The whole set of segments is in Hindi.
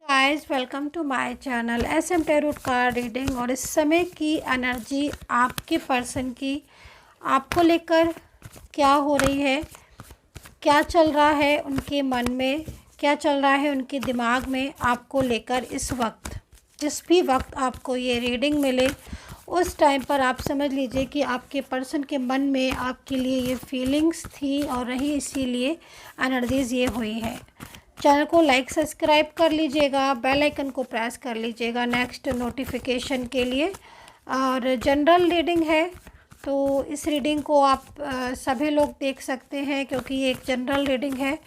Guys welcome to my channel SM tarot card reading. और इस समय की एनर्जी आपके पर्सन की आपको लेकर क्या हो रही है, क्या चल रहा है उनके मन में, क्या चल रहा है उनके दिमाग में आपको लेकर। इस वक्त जिस भी वक्त आपको ये रीडिंग मिले उस टाइम पर आप समझ लीजिए कि आपके पर्सन के मन में आपके लिए ये फीलिंग्स थी और रही, इसीलिए एनर्जीज़ ये हुई है। चैनल को लाइक सब्सक्राइब कर लीजिएगा, बेल आइकन को प्रेस कर लीजिएगा नेक्स्ट नोटिफिकेशन के लिए। और जनरल रीडिंग है तो इस रीडिंग को आप सभी लोग देख सकते हैं क्योंकि ये एक जनरल रीडिंग है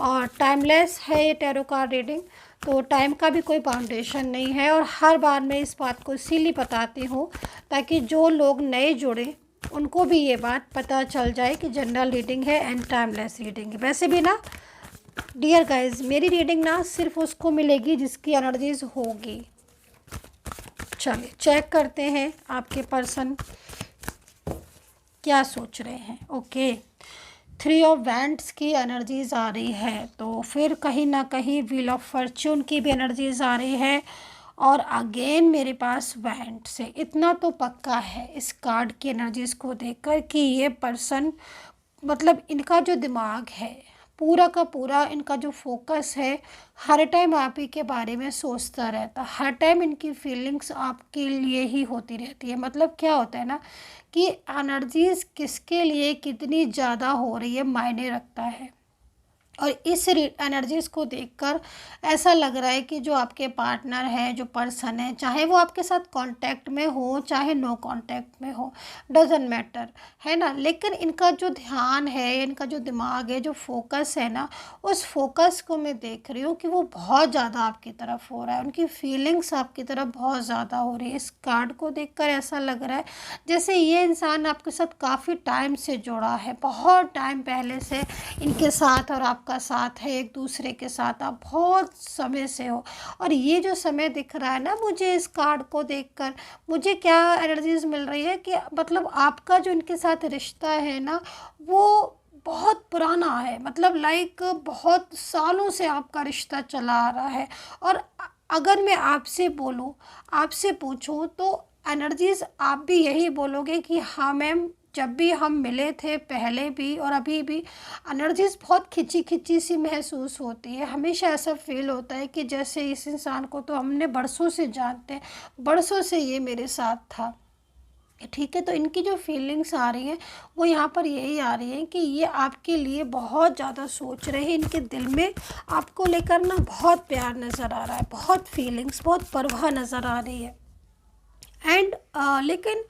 और टाइमलेस है ये टैरो कार्ड रीडिंग। तो टाइम का भी कोई बाउंडेशन नहीं है और हर बार मैं इस बात को इसीलिए बताती हूँ ताकि जो लोग नए जुड़े उनको भी ये बात पता चल जाए कि जनरल रीडिंग है एंड टाइमलेस रीडिंग है। वैसे भी ना डियर गाइज, मेरी रीडिंग ना सिर्फ उसको मिलेगी जिसकी एनर्जीज होगी। चलिए चेक करते हैं आपके पर्सन क्या सोच रहे हैं। ओके, 3 ऑफ वैंड्स की एनर्जीज आ रही है, तो फिर कहीं ना कहीं व्हील ऑफ फॉर्च्यून की भी एनर्जीज आ रही है और अगेन मेरे पास वैंड से इतना तो पक्का है इस कार्ड की एनर्जीज को देखकर कि ये पर्सन मतलब इनका जो दिमाग है पूरा का पूरा, इनका जो फोकस है हर टाइम आप ही के बारे में सोचता रहता, हर टाइम इनकी फीलिंग्स आपके लिए ही होती रहती है। मतलब क्या होता है ना कि एनर्जीज किसके लिए कितनी ज़्यादा हो रही है मायने रखता है। और इस एनर्जीज़ को देखकर ऐसा लग रहा है कि जो आपके पार्टनर है, जो पर्सन है, चाहे वो आपके साथ कांटेक्ट में हो चाहे नो कांटेक्ट में हो, डजेंट मैटर, है ना। लेकिन इनका जो ध्यान है, इनका जो दिमाग है, जो फोकस है ना, उस फोकस को मैं देख रही हूँ कि वो बहुत ज़्यादा आपकी तरफ हो रहा है, उनकी फीलिंग्स आपकी तरफ बहुत ज़्यादा हो रही है। इस कार्ड को देखकर ऐसा लग रहा है जैसे ये इंसान आपके साथ काफ़ी टाइम से जुड़ा है, बहुत टाइम पहले से इनके साथ और आपका साथ है, एक दूसरे के साथ आप बहुत समय से हो। और ये जो समय दिख रहा है ना मुझे इस कार्ड को देखकर, मुझे क्या एनर्जीज मिल रही है कि मतलब आपका जो इनके साथ रिश्ता है ना वो बहुत पुराना है। मतलब लाइक बहुत सालों से आपका रिश्ता चला आ रहा है। और अगर मैं आपसे बोलूँ, आपसे पूछूँ तो एनर्जीज आप भी यही बोलोगे कि हाँ मैम, जब भी हम मिले थे पहले भी और अभी भी एनर्जीज बहुत खिंची खिंची सी महसूस होती है। हमेशा ऐसा फील होता है कि जैसे इस इंसान को तो हमने बरसों से जानते हैं, बरसों से ये मेरे साथ था। ठीक है, तो इनकी जो फीलिंग्स आ रही हैं वो यहाँ पर यही आ रही है कि ये आपके लिए बहुत ज़्यादा सोच रहे हैं। इनके दिल में आपको लेकर ना बहुत प्यार नज़र आ रहा है, बहुत फीलिंग्स, बहुत परवाह नज़र आ रही है। एंड लेकिन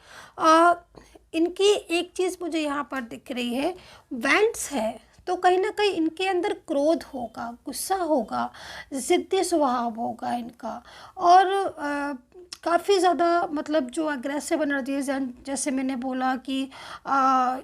इनकी एक चीज़ मुझे यहाँ पर दिख रही है, वैंड्स है तो कहीं ना कहीं इनके अंदर क्रोध होगा, गुस्सा होगा, ज़िद्दी स्वभाव होगा इनका। और काफ़ी ज़्यादा मतलब जो अग्रेसिव एनर्जीज हैं, जैसे मैंने बोला कि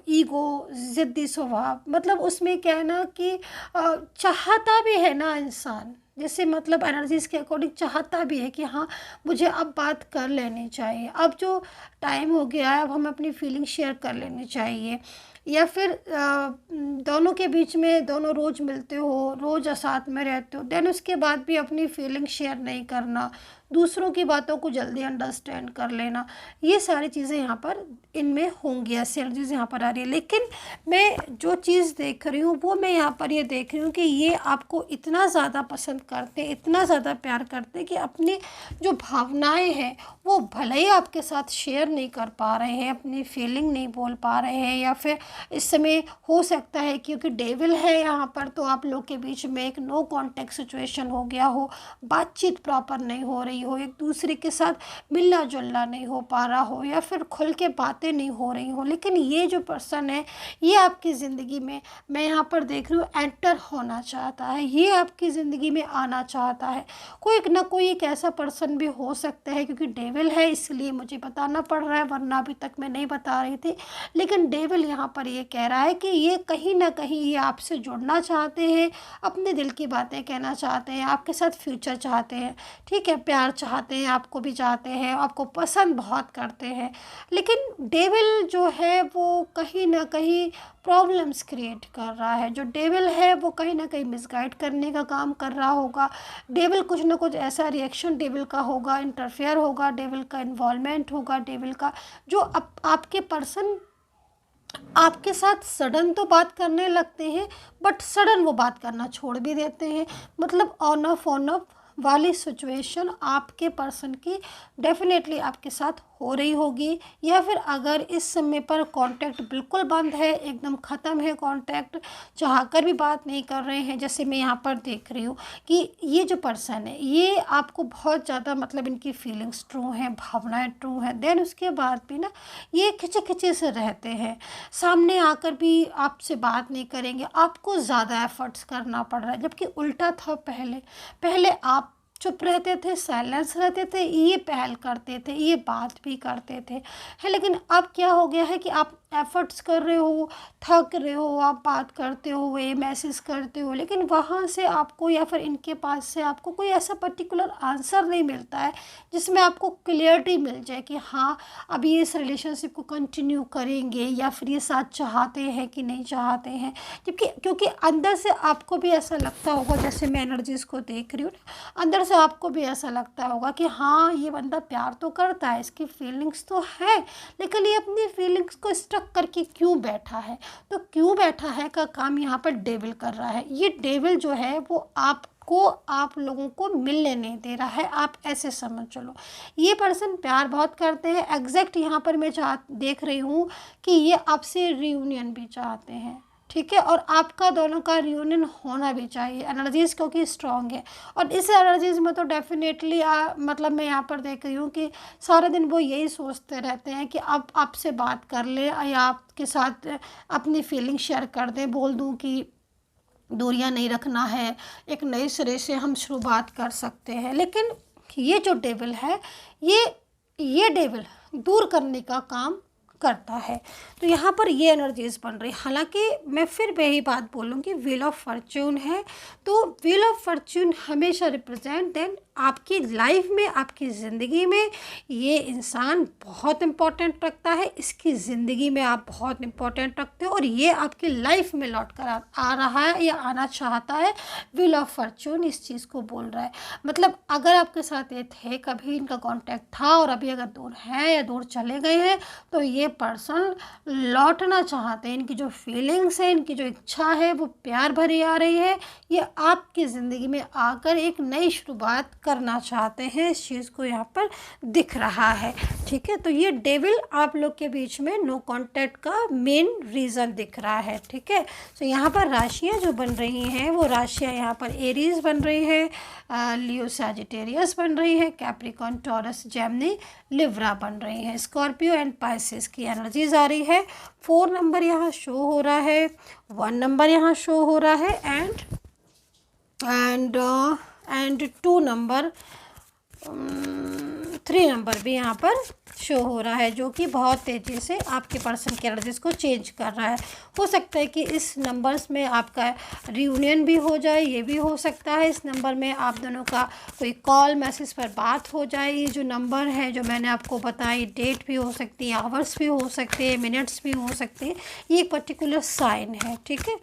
ईगो, ज़िद्दी स्वभाव, मतलब उसमें क्या है ना कि चाहता भी है ना इंसान, जैसे मतलब एनर्जीज़ के अकॉर्डिंग चाहता भी है कि हाँ मुझे अब बात कर लेनी चाहिए, अब जो टाइम हो गया है अब हमें अपनी फीलिंग शेयर कर लेनी चाहिए। या फिर दोनों के बीच में, दोनों रोज़ मिलते हो, रोज़ साथ में रहते हो, देन उसके बाद भी अपनी फीलिंग शेयर नहीं करना, दूसरों की बातों को जल्दी अंडरस्टैंड कर लेना, ये सारी चीज़ें यहाँ पर इनमें होंगी, ऐसी एनर्जीज यहाँ पर आ रही है। लेकिन मैं जो चीज़ देख रही हूँ वो मैं यहाँ पर ये देख रही हूँ कि ये आपको इतना ज़्यादा पसंद करते हैं, इतना ज़्यादा प्यार करते हैं कि अपनी जो भावनाएं हैं वो भले ही आपके साथ शेयर नहीं कर पा रहे हैं, अपनी फीलिंग नहीं बोल पा रहे हैं। या फिर इस समय हो सकता है क्योंकि डेविल है यहाँ पर तो आप लोग के बीच में एक नो कॉन्टेक्ट सिचुएशन हो गया हो, बातचीत प्रॉपर नहीं हो रही हो, एक दूसरे के साथ मिलना जुलना नहीं हो पा रहा हो, या फिर खुल के बातें नहीं हो रही हो। लेकिन ये जो पर्सन है ये आपकी ज़िंदगी में, मैं यहाँ पर देख रही हूँ, एंटर होना चाहता है, ये आपकी ज़िंदगी में आना चाहता है। कोई ना कोई एक ऐसा पर्सन भी हो सकता है, क्योंकि डेविल है इसलिए मुझे बताना पड़ रहा है, वरना अभी तक मैं नहीं बता रही थी। लेकिन डेविल यहाँ पर ये कह रहा है कि ये कहीं ना कहीं ये आपसे जुड़ना चाहते हैं, अपने दिल की बातें कहना चाहते हैं, आपके साथ फ्यूचर चाहते हैं, ठीक है, प्यार चाहते हैं, आपको भी चाहते हैं, आपको पसंद बहुत करते हैं। लेकिन डेविल जो है वो कहीं ना कहीं प्रॉब्लम्स क्रिएट कर रहा है। जो डेविल है वो कहीं ना कहीं मिसगाइड करने का काम कर रहा होगा। डेविल कुछ ना कुछ ऐसा रिएक्शन डेविल का होगा, इंटरफेयर होगा, डेविल का इन्वॉल्वमेंट होगा, डेविल का जो आपके पर्सन आपके साथ सडन तो बात करने लगते हैं, बट सडन वो बात करना छोड़ भी देते हैं। मतलब ऑन ऑफ वाली सिचुएशन आपके पर्सन की डेफिनेटली आपके साथ हो रही होगी, या फिर अगर इस समय पर कांटेक्ट बिल्कुल बंद है, एकदम ख़त्म है कांटेक्ट, चाहकर भी बात नहीं कर रहे हैं, जैसे मैं यहाँ पर देख रही हूँ कि ये जो पर्सन है ये आपको बहुत ज़्यादा मतलब इनकी फीलिंग्स ट्रू हैं, भावनाएं ट्रू हैं, देन उसके बाद भी ना ये खिंचे खिंचे से रहते हैं, सामने आकर भी आपसे बात नहीं करेंगे, आपको ज़्यादा एफर्ट्स करना पड़ रहा है। जबकि उल्टा था, पहले पहले आप चुप रहते थे, साइलेंस रहते थे, ये पहल करते थे, ये बात भी करते थे, है। लेकिन अब क्या हो गया है कि आप एफर्ट्स कर रहे हो, थक रहे हो, आप बात करते हो, ये मैसेज करते हो, लेकिन वहाँ से आपको या फिर इनके पास से आपको कोई ऐसा पर्टिकुलर आंसर नहीं मिलता है जिसमें आपको क्लियरिटी मिल जाए कि हाँ अब ये इस रिलेशनशिप को कंटिन्यू करेंगे या फिर ये साथ चाहते हैं कि नहीं चाहते हैं। जबकि क्योंकि अंदर से आपको भी ऐसा लगता होगा, जैसे मैं एनर्जीज़ को देख रही हूँ ना, अंदर से आपको भी ऐसा लगता होगा कि हाँ ये बंदा प्यार तो करता है, इसकी फीलिंग्स तो है, लेकिन ये अपनी फीलिंग्स को स्टक करके क्यों बैठा है। तो क्यों बैठा है का काम यहाँ पर डेविल कर रहा है। ये डेविल जो है वो आप लोगों को मिलने नहीं दे रहा है, आप ऐसे समझ चलो। ये पर्सन प्यार बहुत करते हैं, एग्जैक्ट यहाँ पर मैं देख रही हूँ कि ये आपसे रियूनियन भी चाहते हैं, ठीक है, और आपका दोनों का रियूनियन होना भी चाहिए। एनर्जीज़ क्योंकि स्ट्रॉन्ग है, और इस एनर्जीज़ में तो डेफिनेटली मतलब मैं यहाँ पर देख रही हूँ कि सारा दिन वो यही सोचते रहते हैं कि अब आपसे बात कर ले या आपके साथ अपनी फीलिंग शेयर कर दें, बोल दूँ कि दूरियां नहीं रखना है, एक नए सिरे से हम शुरुआत कर सकते हैं। लेकिन ये जो डेविल है ये डेविल दूर करने का काम करता है। तो यहाँ पर ये एनर्जीज बन रही। हालांकि मैं फिर वही बात बोलूँगी, व्हील ऑफ फॉर्च्यून है, तो व्हील ऑफ फॉर्च्यून हमेशा रिप्रेजेंट देन आपकी लाइफ में, आपकी ज़िंदगी में ये इंसान बहुत इम्पोर्टेंट रखता है, इसकी ज़िंदगी में आप बहुत इम्पोर्टेंट रखते हो, और ये आपकी लाइफ में लौट कर आ रहा है या आना चाहता है। व्हील ऑफ फॉर्च्यून इस चीज़ को बोल रहा है। मतलब अगर आपके साथ ये थे, कभी इनका कांटेक्ट था, और अभी अगर दूर है या दूर चले गए हैं, तो ये पर्सन लौटना चाहते हैं। इनकी जो फीलिंग्स है, इनकी जो इच्छा है वो प्यार भरी आ रही है, ये आपकी ज़िंदगी में आकर एक नई शुरुआत करना चाहते हैं। इस चीज़ को यहाँ पर दिख रहा है, ठीक है। तो ये डेविल आप लोग के बीच में नो कांटेक्ट का मेन रीज़न दिख रहा है, ठीक है। तो यहाँ पर राशियाँ जो बन रही हैं वो राशियाँ यहाँ पर एरीज बन रही है, लियो सैजिटेरियस बन रही है, कैप्रिकॉर्न, टॉरस, जेमिनी, लिब्रा बन रही है, स्कॉर्पियो एंड पाइसेस की एनर्जीज आ रही है। 4 नंबर यहाँ शो हो रहा है, 1 नंबर यहाँ शो हो रहा है, एंड 2 नंबर, 3 नंबर भी यहाँ पर शो हो रहा है, जो कि बहुत तेज़ी से आपके पर्सन की एनर्जीज को चेंज कर रहा है। हो सकता है कि इस नंबर्स में आपका रियूनियन भी हो जाए, ये भी हो सकता है इस नंबर में आप दोनों का कोई कॉल मैसेज पर बात हो जाए। ये जो नंबर है जो मैंने आपको बताई, डेट भी हो सकती है, आवर्स भी हो सकते हैं, मिनट्स भी हो सकते हैं, ये एक पर्टिकुलर साइन है, ठीक है।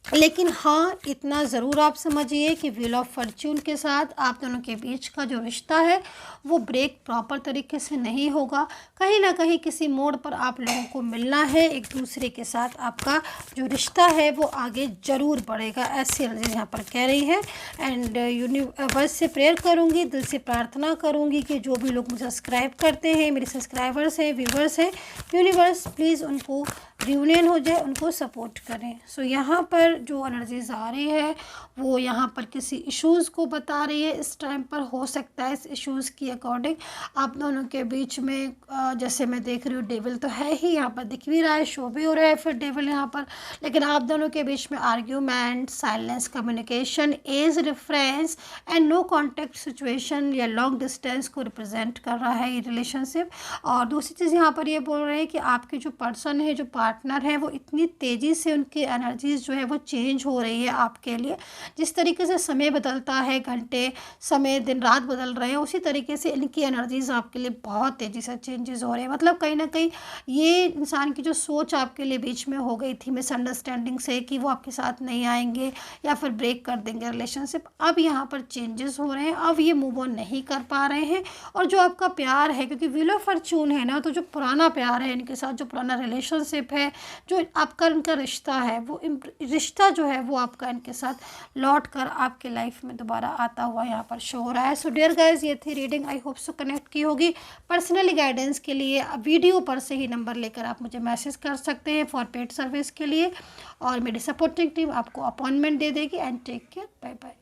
लेकिन हाँ, इतना ज़रूर आप समझिए कि व्हील ऑफ फॉर्च्यून के साथ आप दोनों के बीच का जो रिश्ता है वो ब्रेक प्रॉपर तरीके से नहीं होगा। कहीं ना कहीं किसी मोड़ पर आप लोगों को मिलना है, एक दूसरे के साथ आपका जो रिश्ता है वो आगे ज़रूर बढ़ेगा, ऐसी एनर्जी यहाँ पर कह रही है। एंड यूनिवर्स से प्रेयर करूँगी, दिल से प्रार्थना करूँगी कि जो भी लोग मुझे सब्सक्राइब करते हैं, मेरे सब्सक्राइबर्स हैं, व्यूवर्स हैं, यूनिवर्स प्लीज़ उनको रियूनियन हो जाए, उनको सपोर्ट करें। सो यहाँ पर जो एनर्जीज आ रही है वो यहाँ पर किसी इश्यूज़ को बता रही है। इस टाइम पर हो सकता है इस इश्यूज़ की अकॉर्डिंग आप दोनों के बीच में जैसे मैं देख रही हूँ डेविल तो है ही, यहाँ पर दिख भी रहा है, शो भी हो रहा है फिर डेविल यहाँ पर, लेकिन आप दोनों के बीच में argument, silence, communication, age difference and no contact situation या लॉन्ग डिस्टेंस को रिप्रेजेंट कर रहा है ये रिलेशनशिप। और दूसरी चीज़ यहाँ पर ये बोल रहे हैं कि आपके जो पर्सन है, जो पार्टनर है वो इतनी तेज़ी से उनकी एनर्जीज़ जो है वो चेंज हो रही है आपके लिए। जिस तरीके से समय बदलता है, घंटे समय दिन रात बदल रहे हैं, उसी तरीके से इनकी एनर्जीज़ आपके लिए बहुत तेज़ी से चेंजेस हो रहे हैं। मतलब कहीं ना कहीं ये इंसान की जो सोच आपके लिए बीच में हो गई थी मिसअंडरस्टैंडिंग से कि वो आपके साथ नहीं आएंगे या फिर ब्रेक कर देंगे रिलेशनशिप, अब यहाँ पर चेंजेस हो रहे हैं। अब ये मूव ऑन नहीं कर पा रहे हैं। और जो आपका प्यार है, क्योंकि व्हील ऑफ फॉर्च्यून है ना, तो जो पुराना प्यार है इनके साथ, जो पुराना रिलेशनशिप है, जो आपका इनका रिश्ता है, वो रिश्ता जो है वो आपका इनके साथ लौट कर आपके लाइफ में दोबारा आता हुआ यहाँ पर शो हो रहा है। सो डियर गाइस, ये थी reading, I hope so connect की होगी। पर्सनली गाइडेंस के लिए वीडियो पर से ही नंबर लेकर आप मुझे मैसेज कर सकते हैं फॉर पेड सर्विस के लिए, और मेरी सपोर्टिंग टीम आपको अपॉइंटमेंट दे देगी। And take care, bye bye.